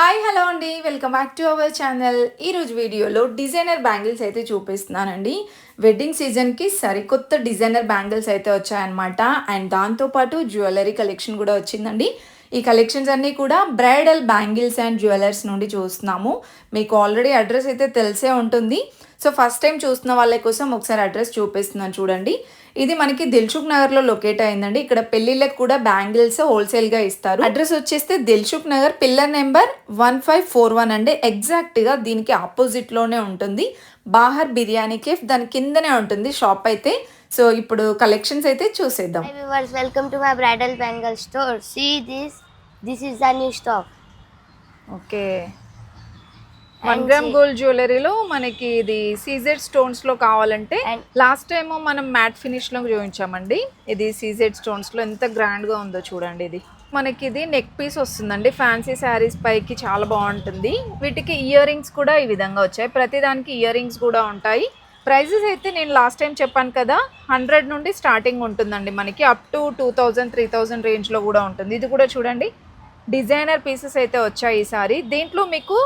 Hi hello అండి, welcome back to our channel. ఈరోజు వీడియోలో డిజైనర్ బ్యాంగిల్స్ అయితే చూపిస్తున్నానండి. వెడ్డింగ్ సీజన్కి సరికొత్త డిజైనర్ బ్యాంగిల్స్ అయితే వచ్చాయన్నమాట. అండ్ దాంతోపాటు జ్యువెలరీ కలెక్షన్ కూడా వచ్చిందండి. ఈ కలెక్షన్స్ అన్నీ కూడా బ్రైడల్ బ్యాంగిల్స్ అండ్ జ్యువెలర్స్ నుండి చూస్తున్నాము. మీకు ఆల్రెడీ అడ్రస్ అయితే తెలిసే ఉంటుంది. సో ఫస్ట్ టైం చూస్తున్న వాళ్ళ కోసం ఒకసారి అడ్రస్ చూపిస్తున్నాను చూడండి. ఇది మనకి దిల్సుఖ్ నగర్లో లొకేట్ అయిందండి. ఇక్కడ పెళ్ళిళ్ళకి కూడా బ్యాంగిల్స్ హోల్సేల్గా ఇస్తారు. అడ్రస్ వచ్చేస్తే దిల్సుఖ్ నగర్ పిల్లర్ నెంబర్ 1541 అండి. ఎగ్జాక్ట్గా దీనికి ఆపోజిట్లోనే ఉంటుంది. బాహర్ బిర్యానీ కేఫ్ దాని కిందనే ఉంటుంది షాప్ అయితే. సో ఇప్పుడు కలెక్షన్స్ అయితే చూసేద్దాం. Hi viewers, welcome to my bridal bangle store. See this. This is the new stock. Okay, 1 gram gold జ్యువెలరీలో మనకి ఇది సీజెడ్ స్టోన్స్లో కావాలంటే లాస్ట్ టైం మనం మ్యాట్ ఫినిష్లో చూపించామండి. ఇది సీజెడ్ స్టోన్స్లో ఎంత గ్రాండ్గా ఉందో చూడండి. ఇది మనకి ఇది నెక్ పీస్ వస్తుందండి. ఫ్యాన్సీ శారీస్ పైకి చాలా బాగుంటుంది. వీటికి ఇయర్ రింగ్స్ కూడా ఈ విధంగా వచ్చాయి. ప్రతిదానికి ఇయర్ రింగ్స్ కూడా ఉంటాయి. ప్రైజెస్ అయితే నేను లాస్ట్ టైం చెప్పాను కదా, 100 నుండి స్టార్టింగ్ ఉంటుందండి. మనకి అప్ టు 2000 3000 రేంజ్లో కూడా ఉంటుంది. ఇది కూడా చూడండి, డిజైనర్ పీసెస్ అయితే వచ్చాయి ఈసారి. దీంట్లో మీకు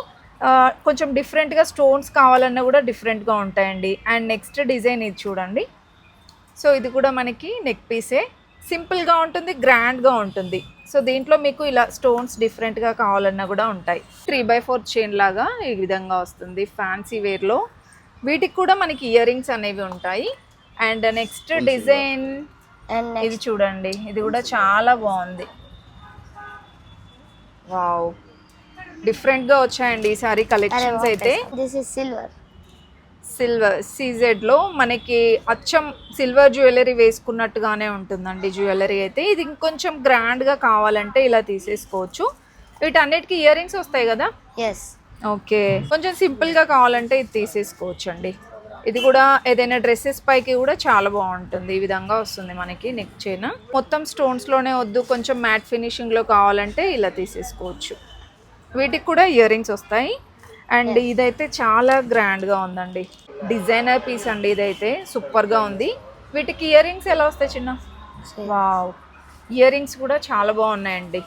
కొంచెం డిఫరెంట్గా స్టోన్స్ కావాలన్నా కూడా డిఫరెంట్గా ఉంటాయండి. అండ్ నెక్స్ట్ డిజైన్ ఇది చూడండి. సో ఇది కూడా మనకి నెక్ పీసే, సింపుల్గా ఉంటుంది, గ్రాండ్గా ఉంటుంది. సో దీంట్లో మీకు ఇలా స్టోన్స్ డిఫరెంట్గా కావాలన్నా కూడా ఉంటాయి. 3/4 చైన్ లాగా ఈ విధంగా వస్తుంది ఫ్యాన్సీ వేర్లో. వీటికి కూడా మనకి ఇయర్ రింగ్స్ అనేవి ఉంటాయి. అండ్ నెక్స్ట్ డిజైన్ ఇది చూడండి, ఇది కూడా చాలా బాగుంది. వావ్, డిఫరెంట్గా వచ్చాయండి ఈసారి కలెక్షన్స్ అయితే. This is silver. సిల్వర్ సీజెడ్లో మనకి అచ్చం సిల్వర్ జ్యువెలరీ వేసుకున్నట్టుగానే ఉంటుందండి జ్యువెలరీ అయితే. ఇది ఇంకొంచెం గ్రాండ్గా కావాలంటే ఇలా తీసేసుకోవచ్చు. వీటన్నిటికీ ఇయర్ రింగ్స్ వస్తాయి కదా. Yes. ఓకే, కొంచెం సింపుల్గా కావాలంటే ఇది తీసేసుకోవచ్చు అండి. ఇది కూడా ఏదైనా డ్రెస్సెస్ పైకి కూడా చాలా బాగుంటుంది. ఈ విధంగా వస్తుంది మనకి నెక్ చైన్. మొత్తం స్టోన్స్లోనే వద్దు, కొంచెం మ్యాట్ ఫినిషింగ్లో కావాలంటే ఇలా తీసేసుకోవచ్చు. వీటికి కూడా ఇయర్ రింగ్స్ వస్తాయి. అండ్ ఇదైతే చాలా గ్రాండ్గా ఉందండి. డిజైనర్ పీస్ అండి ఇదైతే, సూపర్గా ఉంది. వీటికి ఇయర్ రింగ్స్ ఎలా వస్తాయి చిన్న? వావ్, ఇయర్ రింగ్స్ కూడా చాలా బాగున్నాయండి.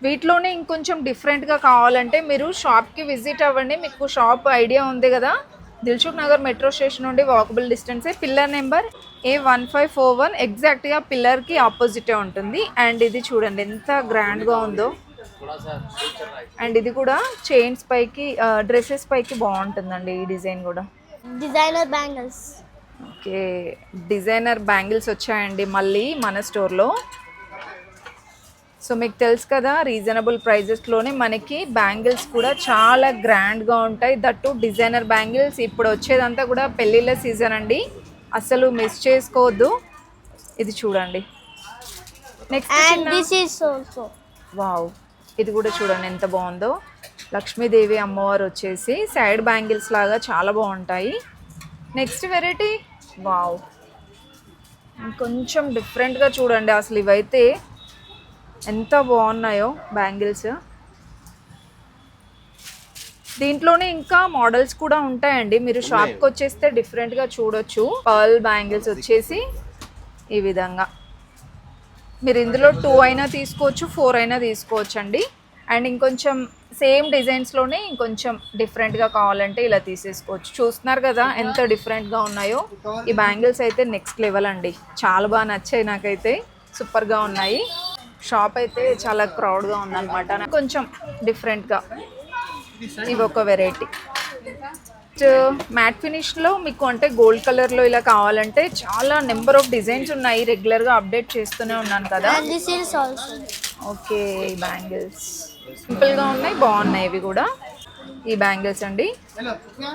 వీటిలోనే ఇంకొంచెం డిఫరెంట్గా కావాలంటే మీరు షాప్కి విజిట్ అవ్వండి. మీకు షాప్ ఐడియా ఉంది కదా, దిల్సుఖ్ నగర్ మెట్రో స్టేషన్ నుండి వాకబుల్ డిస్టెన్సే. పిల్లర్ నెంబర్ A1541 ఎగ్జాక్ట్గా పిల్లర్కి ఆపోజిటే ఉంటుంది. అండ్ ఇది చూడండి ఎంత గ్రాండ్గా ఉందో. అండ్ ఇది కూడా చైన్స్ పైకి డ్రెస్సెస్ పైకి బాగుంటుందండి ఈ డిజైన్ కూడా. Designer bangles. Okay, designer bangles వచ్చాయండి మళ్ళీ మన స్టోర్లో. సో మీకు తెలుసు కదా, రీజనబుల్ ప్రైజెస్లోనే మనకి బ్యాంగిల్స్ కూడా చాలా గ్రాండ్గా ఉంటాయి. That designer bangles. ఇప్పుడు వచ్చేదంతా కూడా పెళ్ళిళ్ళ సీజన్ అండి, అసలు మిస్ చేసుకోవద్దు. ఇది చూడండి next. And this is also. Wow, ఇది కూడా చూడండి ఎంత బాగుందో. లక్ష్మీదేవి అమ్మవారు వచ్చేసి సైడ్ బ్యాంగిల్స్ లాగా చాలా బాగుంటాయి. నెక్స్ట్ వెరైటీ, వావ్, కొంచెం డిఫరెంట్గా చూడండి. అసలు ఇవైతే ఎంత బాగున్నాయో బ్యాంగిల్స్. దీంట్లోనే ఇంకా మోడల్స్ కూడా ఉంటాయండి. మీరు షాప్కి వచ్చేస్తే డిఫరెంట్గా చూడొచ్చు. పర్ల్ బ్యాంగిల్స్ వచ్చేసి ఈ విధంగా మీరు ఇందులో 2 అయినా తీసుకోవచ్చు, 4 అయినా తీసుకోవచ్చు అండి. అండ్ ఇంకొంచెం సేమ్ డిజైన్స్లోనే ఇంకొంచెం డిఫరెంట్గా కావాలంటే ఇలా తీసేసుకోవచ్చు. చూస్తున్నారు కదా ఎంత డిఫరెంట్గా ఉన్నాయో. ఈ బ్యాంగిల్స్ అయితే నెక్స్ట్ లెవెల్ అండి, చాలా బాగా నచ్చాయి నాకైతే, సూపర్గా ఉన్నాయి. షాప్ అయితే చాలా క్రౌడ్గా ఉందన్నమాట. కొంచెం డిఫరెంట్గా ఇవి ఒక వెరైటీ. మ్యాట్ ఫినిష్లో మీకు అంటే గోల్డ్ కలర్లో ఇలా కావాలంటే చాలా నెంబర్ ఆఫ్ డిజైన్స్ ఉన్నాయి. రెగ్యులర్గా అప్డేట్ చేస్తూనే ఉన్నాను కదా. And this is also. Okay, ఈ బ్యాంగిల్స్ సింపుల్గా ఉన్నాయి, బాగున్నాయి ఇవి కూడా. ఈ బ్యాంగిల్స్ అండి,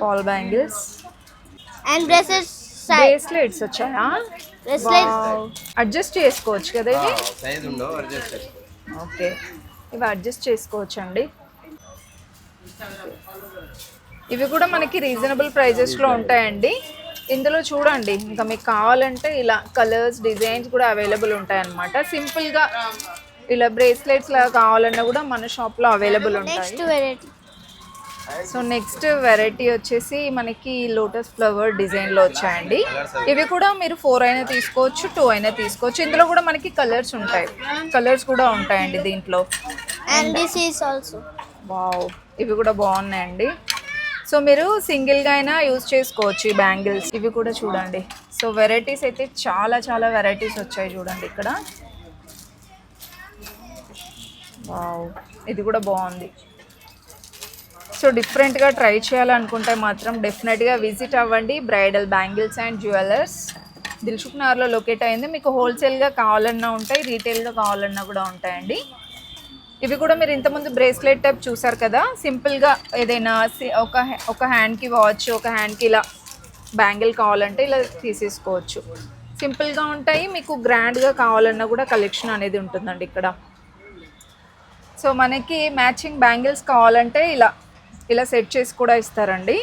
పాల్ బ్యాంగిల్స్. And bracelets. బ్రేస్లెట్స్ వచ్చాయా? Bracelets. అడ్జస్ట్ చేసుకోవచ్చు కదా ఇవి. ఓకే, ఇవి అడ్జస్ట్ చేసుకోవచ్చు అండి. ఇవి కూడా మనకి రీజనబుల్ ప్రైజెస్లో ఉంటాయండి. ఇందులో చూడండి, ఇంకా మీకు కావాలంటే ఇలా కలర్స్ డిజైన్స్ కూడా అవైలబుల్ ఉంటాయి అన్నమాట. సింపుల్గా ఇలా బ్రేస్లెట్స్ లాగా కావాలన్నా కూడా మన షాప్లో అవైలబుల్ ఉంటాయి. Next variety. So next variety వచ్చేసి మనకి లోటస్ ఫ్లవర్ డిజైన్లో వచ్చాయండి. ఇవి కూడా మీరు 4 అయినా తీసుకోవచ్చు, 2 అయినా తీసుకోవచ్చు. ఇందులో కూడా మనకి కలర్స్ ఉంటాయి, కలర్స్ కూడా ఉంటాయండి దీంట్లో. And this is also. Wow, ఇవి కూడా బాగున్నాయండి. సో మీరు సింగిల్గా అయినా యూజ్ చేసుకోవచ్చు ఈ బ్యాంగిల్స్. ఇవి కూడా చూడండి. సో వెరైటీస్ అయితే చాలా చాలా వెరైటీస్ వచ్చాయి చూడండి ఇక్కడ. వావ్, ఇది కూడా బాగుంది. సో డిఫరెంట్గా ట్రై చేయాలనుకుంటే మాత్రం డెఫినెట్గా విజిట్ అవ్వండి bridal bangles and jewellers. Dilsukh నగర్లో లొకేట్ అయింది. మీకు హోల్సేల్గా కావాలన్నా ఉంటాయి, రీటైల్గా కావాలన్నా కూడా ఉంటాయండి. ఇవి కూడా మీరు ఇంతకుముందు బ్రేస్లెట్ టైప్ చూసారు కదా, సింపుల్గా ఏదైనా ఒక హ్యాండ్కి వాచ్, ఒక హ్యాండ్కి ఇలా బ్యాంగిల్ కావాలంటే ఇలా తీసేసుకోవచ్చు. సింపుల్గా ఉంటాయి. మీకు గ్రాండ్గా కావాలన్నా కూడా కలెక్షన్ అనేది ఉంటుందండి ఇక్కడ. సో మనకి మ్యాచింగ్ బ్యాంగిల్స్ కావాలంటే ఇలా సెట్ చేసి కూడా ఇస్తారండి.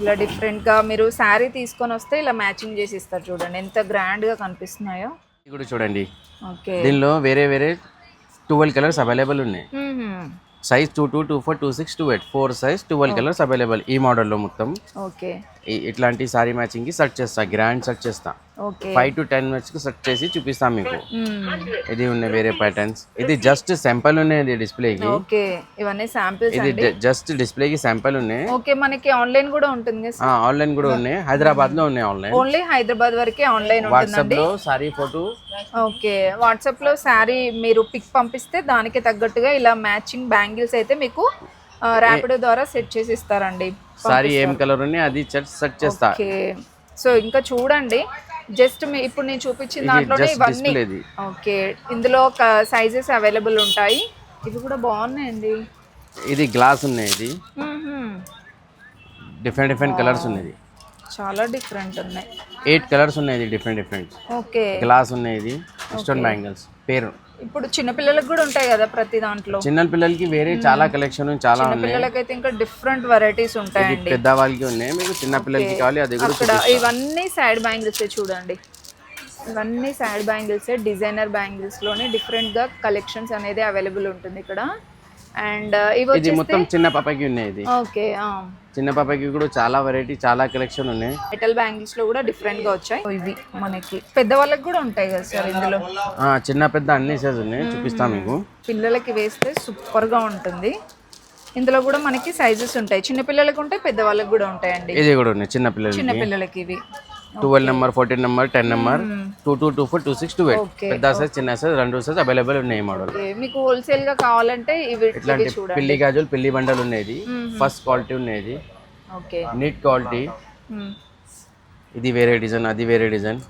ఇలా డిఫరెంట్గా మీరు శారీ తీసుకొని వస్తే ఇలా మ్యాచింగ్ చేసి ఇస్తారు. చూడండి ఎంత గ్రాండ్గా కనిపిస్తున్నాయో. ఇది కూడా చూడండి. ఓకే, దీనిలో వేరే వేరే 12 కలర్స్ అవైలబుల్ ఉన్నాయి. సైజ్ 22, 24, 26, 28 4 సైజ్ 12 కలర్స్ అవైలబుల్ ఈ మోడల్లో మొత్తం. ఓకే, ఇట్లాంటి సారీ మ్యాచింగ్ కి సెట్ చేస్తా, గ్రాండ్ సెట్ చేస్తా. ఓకే, 5 to 10 మినిట్స్ కి సెట్ చేసి చూపిస్తాం మీకు. ఇది ఉన్నాయి వేరే ప్యాటర్న్స్. ఇది జస్ట్ శాంపుల్ ఉన్నాయి డిస్ప్లే కి. ఓకే, ఇవన్నీ శాంపిల్స్ ఇది అండి. జస్ట్ డిస్ప్లే కి శాంపుల్ ఉన్నాయి. ఓకే, మనకి ఆన్లైన్ కూడా ఉంటుంది కదా? ఆన్లైన్ కూడా ఉన్నాయి. హైదరాబాద్ లో ఉన్నాయి ఆన్లైన్. ఓన్లీ హైదరాబాద్ వరకే ఆన్లైన్ వాట్సాప్ ఉంటుందండి. లో సారీ ఫోటో. ఓకే, వాట్సాప్ లో శారీ మీరు పిక్ పంపిస్తే దానికి తగ్గట్టుగా ఇలా మ్యాచింగ్ బ్యాంగిల్స్ అయితే మీకు ర్యాపిడో ద్వారా సెట్ చేసి ఇస్తారండి. సారీ ఏం కలర్ ఉన్నాయి అది సెట్ చేస్తా. ఓకే, సో ఇంకా చూడండి, జస్ట్ ఇప్పుడు నేను చూపించిన దాంట్లోనే ఇవన్నీ. ఓకే, ఇందులో సైజెస్ అవైలబుల్ ఉంటాయి. ఇవి కూడా బాగున్నాయండి. ఇది గ్లాస్ ఉన్నాయి. ఇది డిఫరెంట్ కలర్స్ ఉన్నాయి. చాలా డిఫరెంట్ ఉన్నాయి. 8 కలర్స్ ఉన్నాయి. డిఫరెంట్ ఓకే, గ్లాస్ ఉన్నాయి. ఇది స్టోన్ బ్యాంగిల్స్ పేరు. ఇప్పుడు చిన్న పిల్లలకు కూడా ఉంటాయి కదా ప్రతి దాంట్లో. చిన్న పిల్లలకి వేరే చాలా కలెక్షన్ చాలా ఉన్నాయి. పిల్లలకైతే ఇంకా డిఫరెంట్ వెరైటీస్ ఉంటాయండి. పెద్ద వాళ్ళకి ఉన్నాయి. మీకు చిన్న పిల్లలకి కావాలి అది కూడా. అక్కడ ఇవన్నీ సైడ్ బ్యాంగిల్స్ చూడండి. ఇవన్నీ సైడ్ బ్యాంగిల్స్, డిజైనర్ బ్యాంగిల్స్ లోనే డిఫరెంట్ గా కలెక్షన్స్ అనేది అవైలబుల్ ఉంటుంది ఇక్కడ. అండ్ ఇది మొత్తం చిన్న పాపకి ఉన్నాయి. ఇది ఓకే, చిన్న పాపకి కూడా చాలా వెరైటీ చాలా కలెక్షన్ ఉన్నాయి. మెటల్ బ్యాంగిల్స్ లో కూడా డిఫరెంట్ గా వచ్చాయి. ఇవి మనకి పెద్దవాళ్ళకి కూడా ఉంటాయి కదా సార్ ఇందులో? చిన్న పెద్ద అన్ని సైజ్ ఉన్నాయి. చూపిస్తా మీకు. పిల్లలకి వేస్తే సూపర్ గా ఉంటుంది. ఇందులో కూడా మనకి సైజెస్ ఉంటాయి. చిన్న పిల్లలకి ఉంటాయి, పెద్దవాళ్ళకి కూడా ఉంటాయండి. ఇది కూడా ఉన్నాయి చిన్న పిల్లలకి. ఇవి 12 నెంబర్, 14 నెంబర్, 10 నెంబర్, 22, 24, 26, 28 పెద్ద సైజ్ చిన్న సైజ్ 2 సైజ్ అవైలబుల్ ఉన్నాయి ఈ మోడల్. మీకు హోల్సేల్ గా కావాలంటే ఇవి ఇట్లాంటి చూడండి. పిల్లి గాజులు, పిల్లి బండలు ఉన్నాయి. ఫస్ట్ క్వాలిటీ ఉన్నాయి. Okay, neat quality. ఇది వేరే డిజైన్, అది వేరే డిజైన్.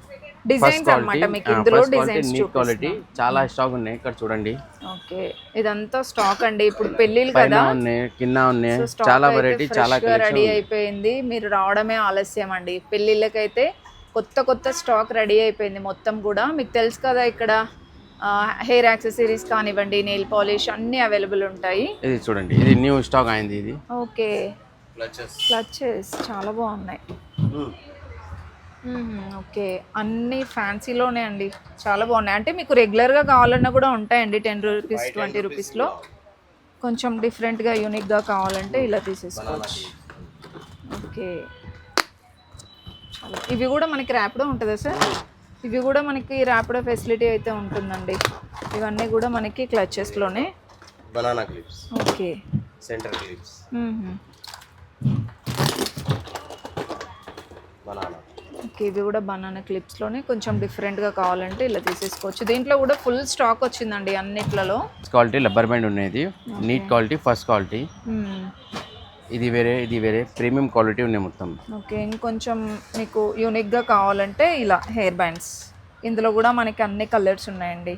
డిజైన్స్ అన్నమాట. మీకు ఇందులో డిజైన్స్ నీట్ క్వాలిటీ చాలా స్టాక్ ఉన్నాయి. ఇక్కడ చూడండి. ఓకే, ఇదంతా స్టాక్ అండి. ఇప్పుడు పెళ్ళిళ్ళు కదా, ఉన్నాయి కింద ఉన్నాయి. చాలా వెరైటీ చాలా రెడీ అయిపోయింది. మీరు రావడమే ఆలస్యం అండి. పెళ్ళిళ్ళకైతే కొత్త స్టాక్ రెడీ అయిపోయింది మొత్తం కూడా. మీకు తెలుసు కదా ఇక్కడ హెయిర్ యాక్సెసరీస్ కానివ్వండి, నెయిల్ పాలిష్ అన్ని అవైలబుల్ ఉంటాయి. ఇది చూడండి, ఇది న్యూ స్టాక్ అయింది. ఇది ఓకే, క్లచెస్ చాలా బాగున్నాయి. ఓకే, అన్ని ఫ్యాన్సీలోనే అండి, చాలా బాగున్నాయి. అంటే మీకు రెగ్యులర్గా కావాలన్నా కూడా ఉంటాయండి. 10 రూపీస్, 20 రూపీస్లో. కొంచెం డిఫరెంట్గా యూనిక్గా కావాలంటే ఇలా తీసేసుకోవచ్చు. ఓకే, చాలా. ఇవి కూడా మనకి ర్యాపిడో ఉంటుందా సార్? ఇవి కూడా మనకి ర్యాపిడో ఫెసిలిటీ అయితే ఉంటుందండి. ఇవన్నీ కూడా మనకి క్లచెస్లోనే. Banana clips. Okay, centre clips. Banana. Okay, ఇవి కూడా బనానా క్లిప్స్లోనే. కొంచెం డిఫరెంట్గా కావాలంటే ఇలా తీసేసుకోవచ్చు. దీంట్లో కూడా ఫుల్ స్టాక్ వచ్చిందండి అన్నిట్లలో. క్వాలిటీ రబ్బర్ బ్యాండ్ ఉన్నాయి. Neat quality, first quality. ఇది వేరే ప్రీమియం క్వాలిటీ ఉన్నాయి మొత్తం. ఓకే, ఇంకొంచెం మీకు యూనిక్గా కావాలంటే ఇలా హెయిర్ బ్యాండ్స్. ఇందులో కూడా మనకి అన్ని కలర్స్ ఉన్నాయండి.